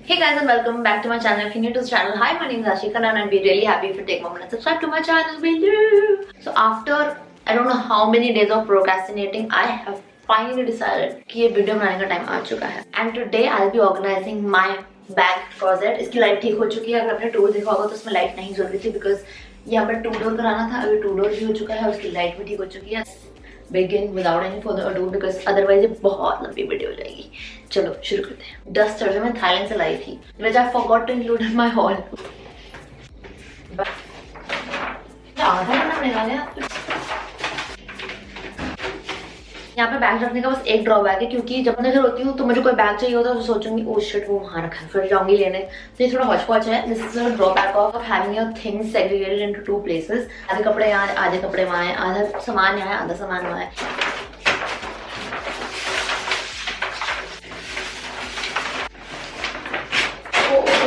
Hey guys and welcome back to my channel. If you're new to this channel, hi, my name is Ashika and I'd be really happy if you take a moment and subscribe to my channel below. So after I don't know how many days of procrastinating, I have finally decided कि ये video बनाने का time आ चुका है. And today I'll be organizing my bag closet. इसकी light ठीक हो चुकी है. अगर आपने टूर देखा होगा तो उसमें लाइट नहीं जल रही थी because यहाँ पर 2 डोर कराना था. अभी 2 डोर भी हो चुका है, उसकी लाइट भी ठीक हो चुकी है. Begin without any further ado because otherwise ये बहुत लंबी वीडियो हो जाएगी. चलो शुरू करते हैं. डस्टर जो मैं थाईलैंड से लाई थी, which I forgot to include in my haul. आधा घंटा निकाले. यहाँ पे बैग रखने का बस एक ड्रॉबैक है क्योंकि जब मैं घर होती हूँ तो मुझे कोई बैग चाहिए होता है तो सोचूंगी ओ शिट वो वहाँ रखा है, फिर जाऊंगी लेने. तो ये थोड़ा हौच-पौच है. This is a drawback of having your things segregated into 2 places. आधे कपड़े यहाँ, आधे कपड़े वहाँ हैं, आधा सामान यहाँ है, आधा सामान वहाँ है.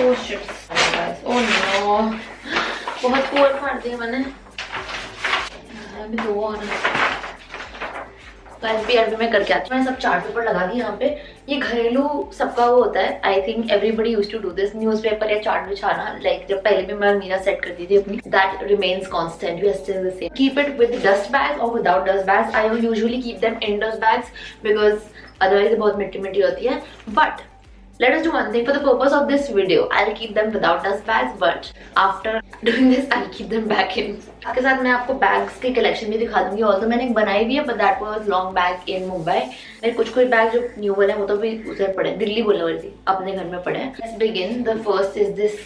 ओह शिट, ओह नो, बहुत पुअर फाड़ दिया मैंने. अभी 2 और भी मैं करके आती हूँ. मैंने सब चार्ट पेपर लगा दिया यहाँ पे. ये घरेलू सबका वो होता है. I think everybody used to do this. Newspaper या चार्ट बिछाना, लाइक जब पहले भी मैं अलमीरा सेट करती थी अपनी, that remains constant. We are still the same. Keep it with dust bags और without dust bags. I will usually keep them in dust bags because otherwise बहुत मिट्टी मिट्टी होती है. But let us do one thing. For the purpose of this video, I'll keep them without dust bags, but after doing this, I'll keep them back in. आपके साथ मैं आपको bags की कलेक्शन भी दिखा दूंगी. ऑल्सो मैंने एक बनाई भी है, but that was long back in Mumbai. मेरे कुछ बैग जो न्यू वाले हैं वो तो भी उधर पड़े, दिल्ली बोलने वाली थी, अपने घर में पड़े हैं. Let's begin. The first is this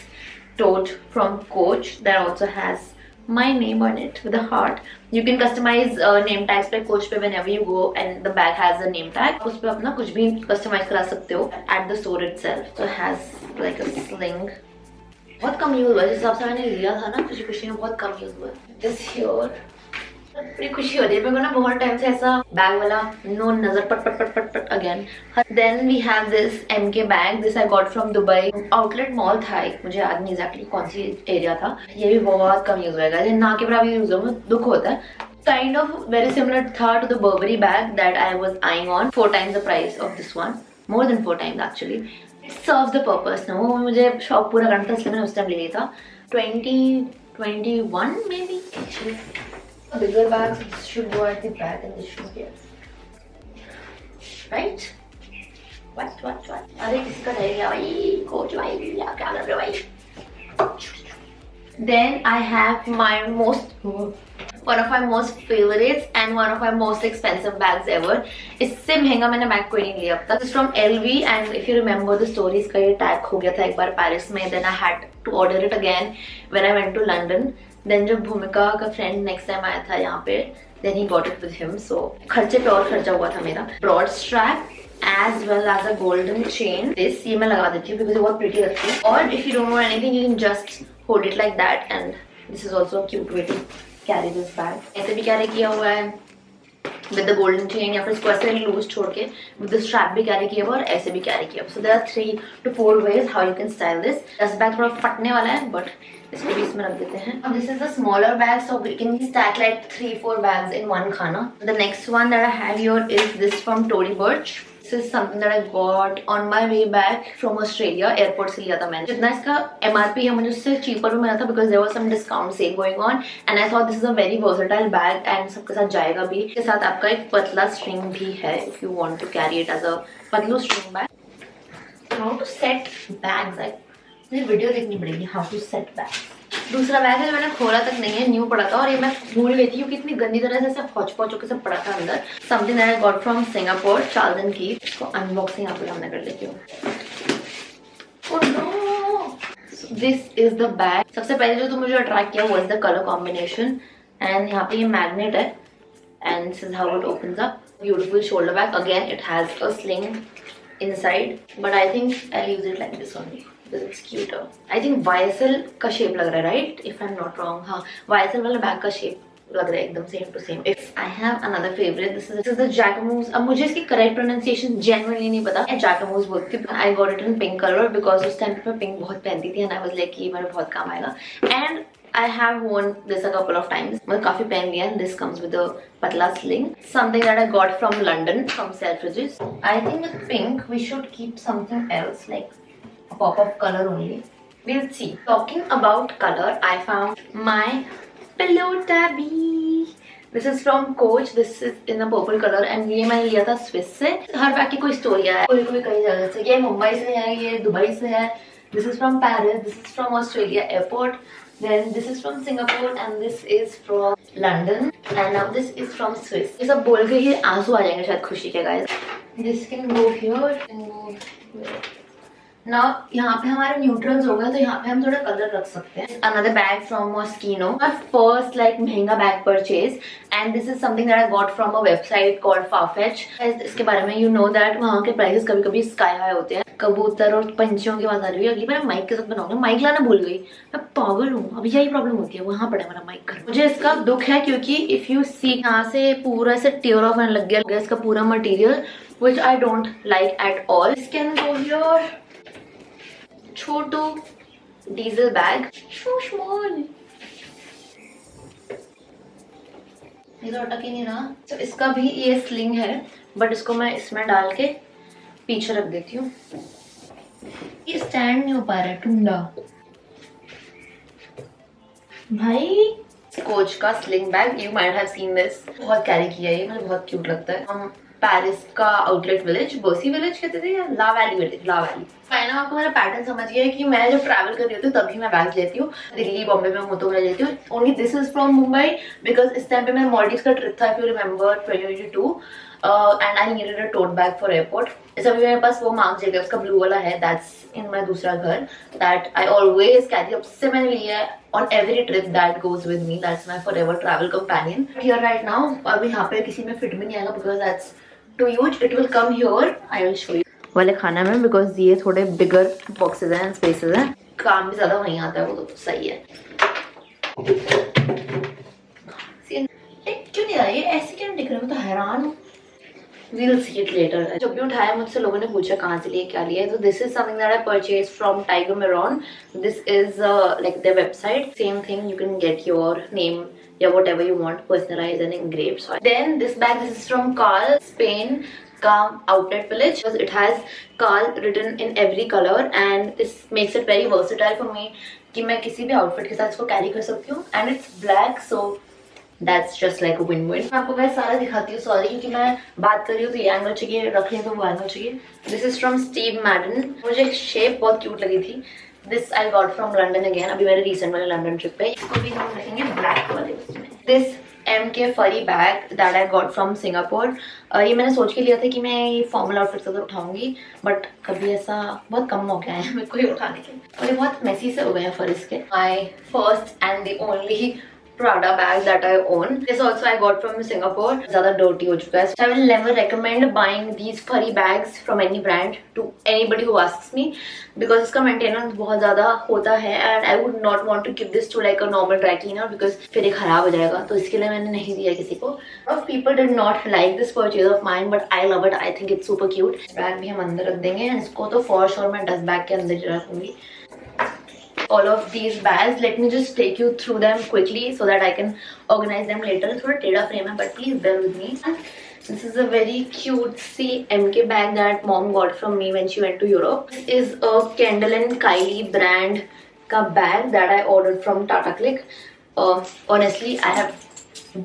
tote from Coach that also has my name on it with a heart. You can customize name tags पे Coach पे whenever you go and the bag has a name tag. उस पे अपना कुछ भी customize करा सकते हो at the store itself. So it has like a sling. बहुत कम यूज हुआ है. जिस हिसाब से मैंने लिया था ना, खुशी में बहुत कम यूज हुआ है. This here बड़ी खुशी हो रही है मेरे को ना, बहुत टाइम से ऐसा बैग वाला नो नजर पट again. Then we have this MK bag. This I got from Dubai. Outlet mall था एक, मुझे याद नहीं एग्जैक्टली कौन सी एरिया था. ये भी बहुत कम यूज होगा, ना के बराबर यूज हो, दुख होता है. काइंड ऑफ वेरी सिमिलर था to the Burberry bag that I was eyeing on. 4 times the price of this one, more than 4 times actually. It serves the purpose. No, मुझे शॉप पूरा करना था इसलिए मैंने उस टाइम ले लिया था. 2021 may be. Bigger bags should go at the back and this should be right. What? अरे किसका रह गया भाई? कोच भाई क्या कर रहे हो भाई? Then I have my one of my most favorites and one of my most expensive bags ever. इससे महंगा मैंने बैग कोई नहीं लिया अब तक. This is from LV and if you remember the story, इसका ये टैग हो गया था एक बार पेरिस में. Then I had to order it again when I went to London. Then जब भूमिका का फ्रेंड नेक्स्ट टाइम आया था यहाँ पे, देन ही got it with him. So खर्चे पे और खर्चा हुआ था मेरा. Broad strap as well as a golden chain. This ये मैं लगा देती हूँ बिकॉज बहुत प्रीटी लगती है. और if you don't know anything, you can just hold it like that and this is also cute way to carry this bag. ऐसे भी कैरी किया हुआ है विद द गोल्डन चेन, या फिर इसको ऐसे लूज छोड़ के विद द स्ट्रैप भी कैरी किया हुआ और ऐसे भी कैरी किया हुआ. So there are 3 to 4 ways how you can style this. दस बैग थोड़ा फटने वाला है बट इसको भी इसमें रख देते हैं. This is a smaller bag, so we can stack like 3-4 bags in one khana. The next one that I have here is this from Tory Burch. This is something that I got on my way back from Australia. Airport से लिया था मैंने. जितना इसका MRP है मुझे उससे cheaper भी मिला था because there was some discount sale going on and I thought this is a very versatile bag and सबके साथ जाएगा भी. इसके साथ आपका एक पतला string भी है if you want to carry it as a Patlu string bag. How to set bags? मुझे वीडियो देखनी पड़ेगी हाउ टू सेट बैग. दूसरा बैग है जो मैंने खोला तक नहीं है, न्यू पड़ा था और ये मैं भूल गई थी क्योंकि इतनी गंदी तरह से सब हौच-पौच होकर सब पड़ा था अंदर. Something that I got from Singapore, Charles and Keith. इसको अनबॉक्सिंग यहाँ पे हमने कर लेती हूँ. Oh no, this is the bag. सबसे पहले जो तो मुझे अट्रैक्ट किया was the colour combination and यहाँ पे ये मैग्नेट है and this is how it opens up. Beautiful shoulder bag. Again it has a sling inside, but I think I'll use it like this only because it's cuter. I think YSL का shape लग रहा है, right? If I'm not wrong. हाँ, YSL वाला bag का shape लग रहा है एकदम same to same. If I have another favorite, this is the Jacquemus. अब मुझे इसकी correct pronunciation genuinely नहीं पता. मैं Jacquemus बोलती हूँ. I got it in pink color because उस time पे मैं pink बहुत पहनती थी and I was like ये मेरे बहुत काम आएगा. And I have worn this a couple of times. मैं काफी पहन लिया and this comes with a patla sling. Something that I got from London from Selfridges. I think with pink we should keep something else like pop of color only. We'll see. Talking about color, I found my pillow tabby. This is from Coach. This is in a purple color and ये मैंने लिया था Swiss से. हर bag की कोई story है, कोई कई जगह से. ये मुंबई से है, ये दुबई से है. This is from Paris. This is from Australia airport. Then this is from Singapore and this is from London and now this is from Swiss. ये सब बोल के ही आंसू आ जाएंगे शायद खुशी के guys. This can go here and go here. Now यहाँ पे हमारे न्यूट्रल्स हो गए तो यहाँ पे हम थोड़ा कलर रख सकते हैं. Another bag from Moschino. My first like महंगा bag purchase and this is something that I got from a website called Farfetch. इसके बारे में you know that वहाँ के prices कभी कभी sky high होते हैं. कबूतर और पंछियों की बात आ रही है. अगली बार माइक के साथ बनाऊंगा. माइक लाना भूल गई. मैं पागल हूँ. अब यही प्रॉब्लम होती है. वहाँ पड़ा मेरा माइक घर. मुझे इसका दुख है क्योंकि if you see यहाँ से पूरा से tear off होने लग गया इसका पूरा material which I don't like at all. This can go here. Chhotu diesel bag. So small. ये तो अटक ही नहीं रहा. तो इसका भी ये स्लिंग है बट इसको मैं इसमें डाल के पीछे रख देती हूँ. ये स्टैंड नहीं हो पा रहा है. टुंडा भाई. कोच का sling bag. You might have seen this. बहुत कैरी किया है ये. मुझे बहुत क्यूट लगता है. हम पेरिस का आउटलेट विलेज, बर्सी विलेज कहते थे या ला वैली विलेज, ला वैली. मैंने आपको मेरा पैटर्न समझ गया है कि मैं जब ट्रैवल कर रही होती हूँ तभी मैं बैग लेती हूँ. दिल्ली बॉम्बे में हूँ तो मैं लेती हूँ. Only this is from Mumbai because इस टाइम पे मेरा मॉल्डीव का ट्रिप था. If you remember 2022 and I needed a tote bag for airport. इस अभी मेरे पास वो मार्क जेकब का ब्लू वाला है. दैट्स इन माई दूसरा घर. That I always carry. अब से मैंने लिया है on every trip that goes with me. That's my forever travel companion. Here right now अभी यहाँ पे किसी में फिट भी नहीं आएगा because that's too huge. It will come here. I will show you. वाले खाना में because ये थोड़े bigger boxes हैं, spaces हैं. काम भी ज्यादा वहीं आता है वो तो सही है. क्यों नहीं आ रही है ऐसे? क्यों दिख रहा है? मैं तो हैरान हूँ. We'll see it later. जब भी उठाया मुझसे लोगों ने पूछा कहाँ से लिए क्या लिए. So this is something that I purchased from Tiger Maron. This is like their website. Same thing. You can get your name, yeah, whatever you want, personalized and engraved. So then this bag. This is from Carl, Spain. का outlet village. It has Carl written in every color and this makes it very versatile for me कि मैं किसी भी outfit के साथ इसको carry कर सकती हूँ. And it's black so That's just like a win-win. मैं आपको वैसे सारा दिखाती हूँ. सॉरी क्योंकि मैं बात कर रही हूँ तो ये एंगल चाहिए, रख रही हूँ तो वो एंगल चाहिए. This is from Steve मैडन. मुझे एक शेप बहुत क्यूट लगी थी. This I got from London again. अभी मेरे रिसेंट वाले लंदन ट्रिप पे. इसको भी हम रखेंगे ब्लैक वाले उसमें. दिस MK फरी bag that I got from Singapore. ये मैंने सोच के लिया था कि मैं ये फॉर्मल आउटफिट से तो उठाऊंगी बट कभी ऐसा बहुत कम मौके आए हैं मेरे को ये उठाने के. और ये बहुत मेसी से हो गए हैं फरीस के. My first and the only Prada bag that I own. This also I got from Singapore. ज़्यादा dirty हो चुका है. So I will never recommend buying these furry bags from any brand to anybody who asks me because इसका maintenance बहुत ज़्यादा होता है and I would not want to give this to like a normal dry cleaner because फिर ये खराब हो जाएगा. तो इसके लिए मैंने नहीं दिया किसी को. A lot of people did not like this purchase of mine but I love it. I think it's super cute. Bag भी हम अंदर रख देंगे. इसको तो for sure मैं dust bag के अंदर ही रखूंगी. All of these bags, let me just take you through them quickly so that I can organize them later. थोड़ा टेढ़ा frame है but please bear with me. This is a very cute MK bag that mom got from me when she went to Europe. This is a Kendall and Kylie brand का bag that I ordered from Tata Click. Honestly, I have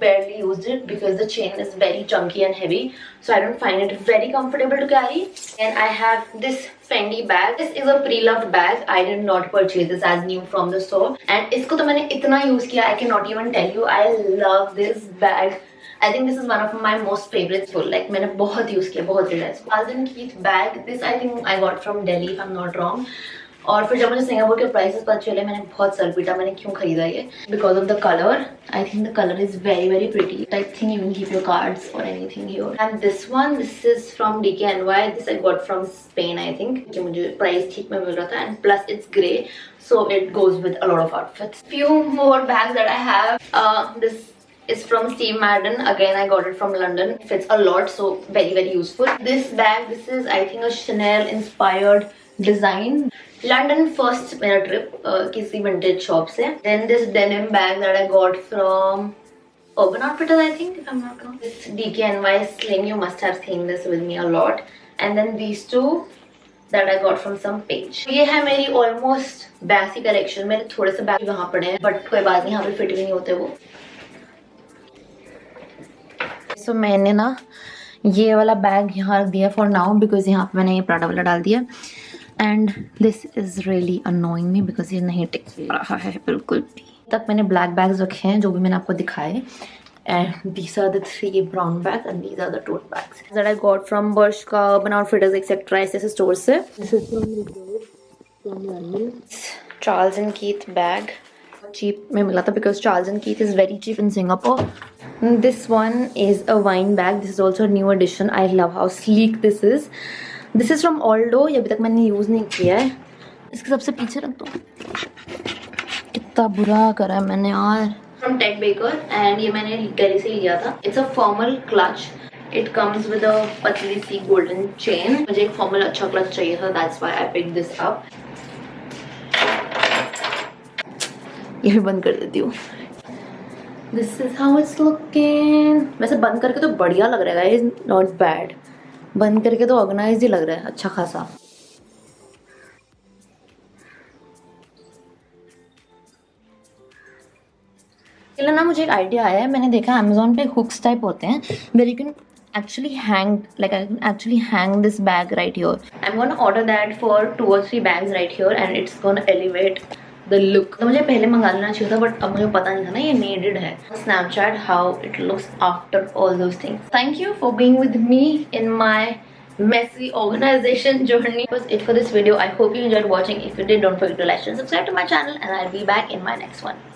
barely used it because the chain is very chunky and heavy, so I don't find it very comfortable to carry. And I have this Fendi bag. This is a pre-loved bag. I did not purchase this as new from the store. And इसको तो मैंने इतना use किया, I cannot even tell you. I love this bag. I think this is one of my most favorites. Like मैंने बहुत use किया, बहुत ज़्यादा. Alden Keith bag. This I think I got from Delhi if I'm not wrong. और फिर जब मुझे Singapore के प्राइसेस पता चले मैंने बहुत सर पीटा. मैंने क्यों खरीदा ये? Because of the colour. I think the colour is very very pretty. I think you can keep your cards और anything here. And this one, this is from DKNY. This I got from Spain I think. कि मुझे price ठीक में मिल रहा था and plus it's grey so it goes with a lot of outfits. Few more bags that I have. This is from Steve Madden. Again, I got it from London. Fits a lot, so very very useful. This bag, this is I think a Chanel inspired design. London first मेरा trip किसी vintage shop से. Then this denim bag that I got from Urban Outfitters I think if I'm not wrong. This DKNY sling, you must have seen this with me a lot. And then these two that I got from some page. ये है मेरी almost bag की collection. मेरे थोड़े से bag वहाँ पड़े हैं बट कोई बात नहीं, यहाँ पे फिट भी नहीं होते वो. So मैंने ना ये वाला बैग यहाँ रख दिया फॉर नाउ बिकॉज यहाँ पे मैंने ये प्राडा वाला डाल दिया. And this is really annoying me because ये नहीं टिक रहा है बिल्कुल भी. तक मैंने ब्लैक बैग्स रखे हैं जो भी मैंने आपको दिखाए. And these are the 3 brown bags and these are the tote bags that I got from Bershka, Urban Outfitters, etc. ऐसे stores से. This is from Charles and Keith bag. Cheap में मिला था because Charles and Keith is very cheap in Singapore. This one is a wine bag. This is also a new addition. I love how sleek this is. This is from Aldo. ये अभी तक मैंने use नहीं किया है. इसके सबसे पीछे रख दो. कितना बुरा करा है मैंने यार. From Ted Baker and ये मैंने दिल्ली से लिया था. It's a formal clutch. It comes with a पतली सी golden chain. मुझे एक formal अच्छा clutch चाहिए था. That's why I picked this up. ये भी बंद कर देती हूँ. This is how it's looking. वैसे बंद करके तो बढ़िया लग रहा है. It's not bad. बंद करके तो ऑर्गेनाइज ही लग रहा है अच्छा खासा. ना मुझे एक आइडिया आया है. मैंने देखा अमेजोन पे हुक्स टाइप होते हैं where you can actually hang, like I can actually hang this bag right here. I'm gonna order that for 2 or 3 bags right here and it's gonna elevate the look. तो मुझे पहले मंगा लेना चाहिए था but अब मुझे पता नहीं था ना ये needed है. Snapchat how it looks after all those things. Thank you for being with me in my messy organization journey. That was it for this video. I hope you enjoyed watching. If you did, don't forget to like and subscribe to my channel and I'll be back in my next one.